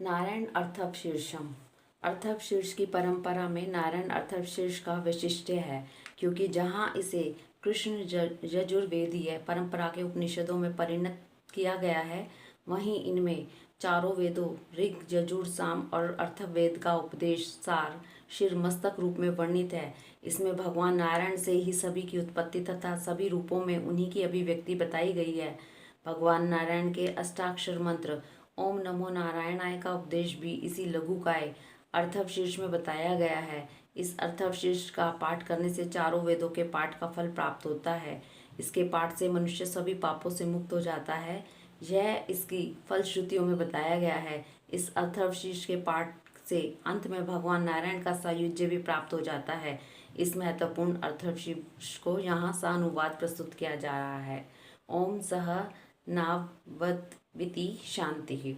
नारायण अर्थवशीर्षम। अर्थवशीर्ष की परंपरा में नारायण अर्थवशीर्ष का वैशिष्ट्य है, क्योंकि जहाँ इसे कृष्ण यजुर्वेदीय परंपरा के उपनिषदों में परिणत किया गया है, वहीं इनमें चारों वेदों ऋग, यजुर, साम और अथर्ववेद का उपदेश सार शिर मस्तक रूप में वर्णित है। इसमें भगवान नारायण से ही सभी की उत्पत्ति तथा सभी रूपों में उन्हीं की अभिव्यक्ति बताई गई है। भगवान नारायण के अष्टाक्षर मंत्र ओम नमो नारायणाय का उपदेश भी इसी लघुकाय अर्थवशीर्ष में बताया गया है। इस अर्थवशीर्ष का पाठ करने से चारों वेदों के पाठ का फल प्राप्त होता है। इसके पाठ से मनुष्य सभी पापों से मुक्त हो जाता है। यह इसकी फलश्रुतियों में बताया गया है। इस अर्थवशीर्ष के पाठ से अंत में भगवान नारायण का सायुज्य भी प्राप्त हो जाता है। इस महत्वपूर्ण अर्थवशीर्ष को यहाँ सानुवाद प्रस्तुत किया जा रहा है। ओम सह नावद्विति शांति।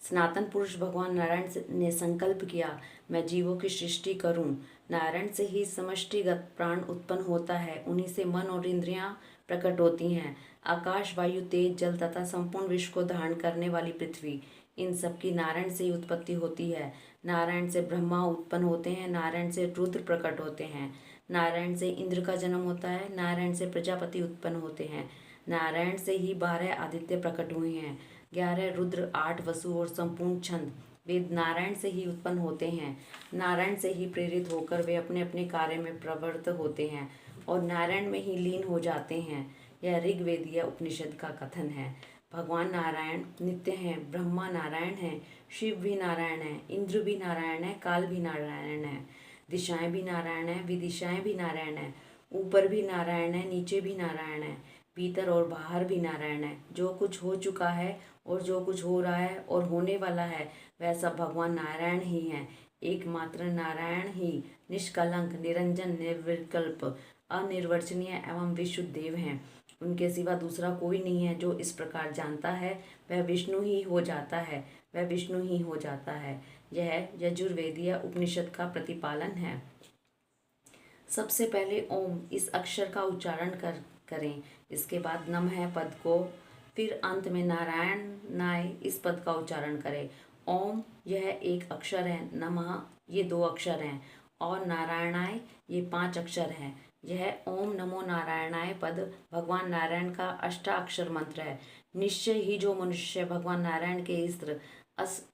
सनातन पुरुष भगवान नारायण ने संकल्प किया, मैं जीवों की सृष्टि करूं। नारायण से ही समष्टिगत प्राण उत्पन्न होता है, उन्हीं से मन और इंद्रियां प्रकट होती हैं। आकाश, वायु, तेज, जल तथा संपूर्ण विश्व को धारण करने वाली पृथ्वी, इन सब की नारायण से ही उत्पत्ति होती है। नारायण से ब्रह्मा उत्पन्न होते हैं, नारायण से रुद्र प्रकट होते हैं, नारायण से इंद्र का जन्म होता है, नारायण से प्रजापति उत्पन्न होते हैं, नारायण से ही 12 आदित्य प्रकट हुए हैं, 11 रुद्र, 8 वसु और संपूर्ण छंद वेद नारायण से ही उत्पन्न होते हैं। नारायण से ही प्रेरित होकर वे अपने अपने कार्य में प्रवृत्त होते हैं और नारायण में ही लीन हो जाते हैं। यह ऋग्वेदीय उपनिषद का कथन है। भगवान नारायण नित्य हैं, ब्रह्मा नारायण है, शिव भी नारायण है, इंद्र भी नारायण है, काल भी नारायण है, दिशाएं भी नारायण है, विदिशाएं भी नारायण है, ऊपर भी नारायण है, नीचे भी नारायण है, भीतर और बाहर भी नारायण है। जो कुछ हो चुका है और जो कुछ हो रहा है और होने वाला है, वह सब भगवान नारायण ही हैं। एकमात्र नारायण ही निष्कलंक, निरंजन, निर्विकल्प, अनिर्वचनीय एवं विशुद्ध देव हैं। उनके सिवा दूसरा कोई नहीं है। जो इस प्रकार जानता है वह विष्णु ही हो जाता है, वह विष्णु ही हो जाता है। यह यजुर्वेदीय उपनिषद का प्रतिपालन है। सबसे पहले ओम इस अक्षर का उच्चारण करें, इसके बाद नमः पद को, फिर अंत में नारायण नाय इस पद का उच्चारण करें। ओम यह एक अक्षर है, नमः ये 2 अक्षर हैं और नारायणाय ये 5 अक्षर हैं। यह ओम नमो नारायणाय पद भगवान नारायण का अष्टाक्षर मंत्र है। निश्चय ही जो मनुष्य भगवान नारायण के इस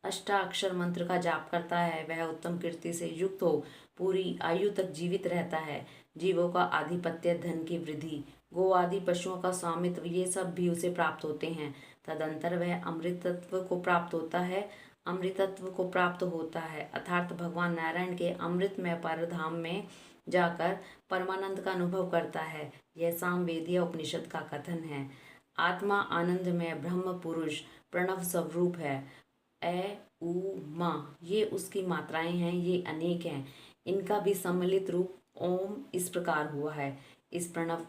अष्टाक्षर मंत्र का जाप करता है, वह उत्तम कीर्ति से युक्त हो पूरी आयु तक जीवित रहता है। जीवों का आधिपत्य, धन की वृद्धि, गो आदि पशुओं का स्वामित्व, ये सब भी उसे प्राप्त होते हैं। तदंतर वह अमृतत्व को प्राप्त होता है, अर्थात भगवान नारायण के अमृतमय परधाम में जाकर परमानंद का अनुभव करता है। यह सामवेदीय उपनिषद का कथन है। आत्मा आनंदमय ब्रह्म पुरुष प्रणव स्वरूप है। ए उ मा ये उसकी मात्राएं हैं, ये अनेक हैं। इनका भी सम्मिलित रूप ओम इस प्रकार हुआ है। इस प्रणव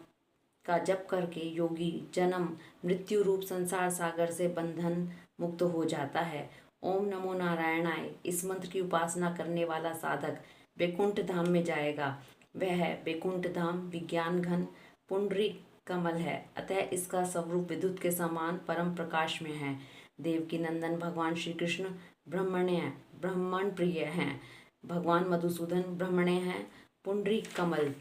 का जप करके योगी जन्म मृत्यु रूप संसार सागर से बंधन मुक्त हो जाता है। ओम नमो नारायणाय इस मंत्र की उपासना करने वाला साधक वैकुंठ धाम में जाएगा। वह वैकुंठ धाम विज्ञान घन पुंडरीक कमल है, अतः इसका स्वरूप विद्युत के समान परम प्रकाश में है। देवकी नंदन भगवान श्री कृष्ण ब्रह्मण प्रिय हैं। भगवान मधुसूदन ब्रह्मण्य हैं। पुंडरीक कमल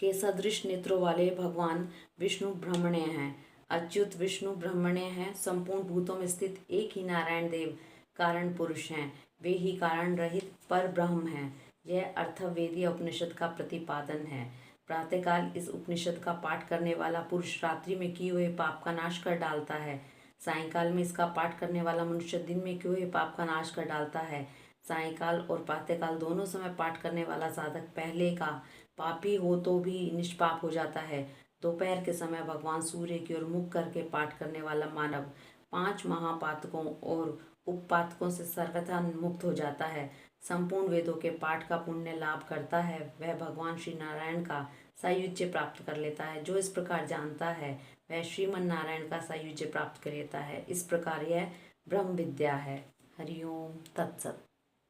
के सदृश नेत्रों वाले भगवान विष्णु ब्रह्मण्य हैं। अच्युत विष्णु ब्रह्मण्य हैं। संपूर्ण भूतों में स्थित एक ही नारायण देव कारण पुरुष हैं। वे ही कारण रहित पर ब्रह्म हैं। यह अथर्ववेदीय उपनिषद का प्रतिपादन है। प्रातःकाल इस उपनिषद का पाठ करने वाला पुरुष रात्रि में किए हुए पाप का नाश कर डालता है। सायंकाल में इसका पाठ करने वाला मनुष्य दिन में किए हुए पाप का नाश कर डालता है। सायंकाल और प्रातःकाल दोनों समय पाठ करने वाला साधक पहले का पापी हो तो भी निष्पाप हो जाता है। दोपहर के समय भगवान सूर्य की ओर मुख करके पाठ करने वाला मानव 5 महापातकों और उपपातकों से सर्वथा मुक्त हो जाता है। संपूर्ण वेदों के पाठ का पुण्य लाभ करता है। वह भगवान श्री नारायण का सायुज्य प्राप्त कर लेता है। जो इस प्रकार जानता है वह श्रीमन नारायण का सायुज्य प्राप्त कर लेता है। इस प्रकार यह ब्रह्म विद्या है। हरिओम तत्सत।